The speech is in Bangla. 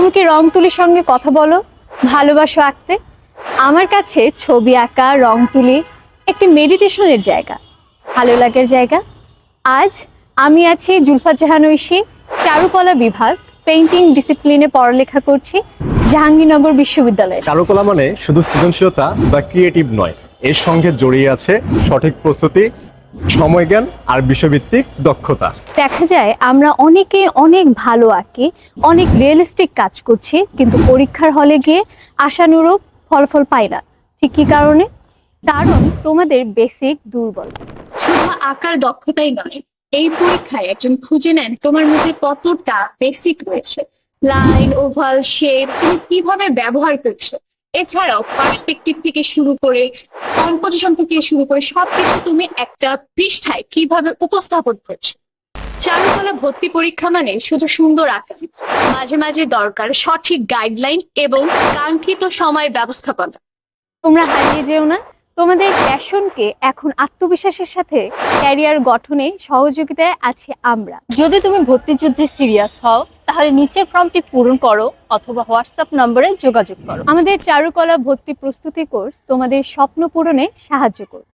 তুমি কি রং তুলির সঙ্গে কথা বলো, ভালোবাসো আঁকতে? আমার কাছে ছবি আঁকা, রং তুলি একটি মেডিটেশনের জায়গা, ভালো লাগার জায়গা। আজ আমি আছি জুলফা জাহান ঐশী, চারুকলা বিভাগ, পেইন্টিং ডিসিপ্লিনে পড়ালেখা করছি জাহাঙ্গীরনগর বিশ্ববিদ্যালয়ে। চারুকলা মানে শুধু সৃজনশীলতা বা ক্রিয়েটিভ নয়, এর সঙ্গে জড়িয়ে আছে সঠিক প্রস্তুতি, সময়জ্ঞান আর বিষয়ভিত্তিক দক্ষতা। দেখা যায় আমরা অনেকে অনেক ভালো আঁকি, অনেক রিয়েলিস্টিক কাজ করছি, কিন্তু পরীক্ষার হলে গিয়ে আশানুরূপ ফলাফল পাই না। ঠিক কি কারণে? কারণ তোমাদের বেসিক দুর্বল। শুধু আঁকার দক্ষতাই নয়, এই পরীক্ষায় একজন খুঁজে নেন তোমার মধ্যে কতটা বেসিক রয়েছে, লাইন, ওভাল, শেপ তুমি কিভাবে ব্যবহার করছো। এছাড়াও পার্সপেক্টিভ থেকে শুরু করে কম্পোজিশন থেকে শুরু করে সবকিছু তুমি একটা পৃষ্ঠায় কিভাবে উপস্থাপন করছো। চারুকলা ভর্তি পরীক্ষা মানে শুধু সুন্দর আঁকা, মাঝে মাঝে দরকার সঠিক গাইডলাইন এবং কাঙ্ক্ষিত সময় ব্যবস্থাপনা। তোমরা হারিয়ে যেও না, তোমাদের প্যাশনকে এখন আত্মবিশ্বাসের সাথে ক্যারিয়ার গঠনে সহযোগিতায় আছি আমরা। যদি তুমি ভর্তি যুদ্ধে সিরিয়াস হও তাহলে নিচের ফর্মটি পূরণ করো অথবা হোয়াটসঅ্যাপ নম্বরে যোগাযোগ করো। আমাদের চারুকলা ভর্তি প্রস্তুতি কোর্স তোমাদের স্বপ্ন পূরণে সাহায্য করবে।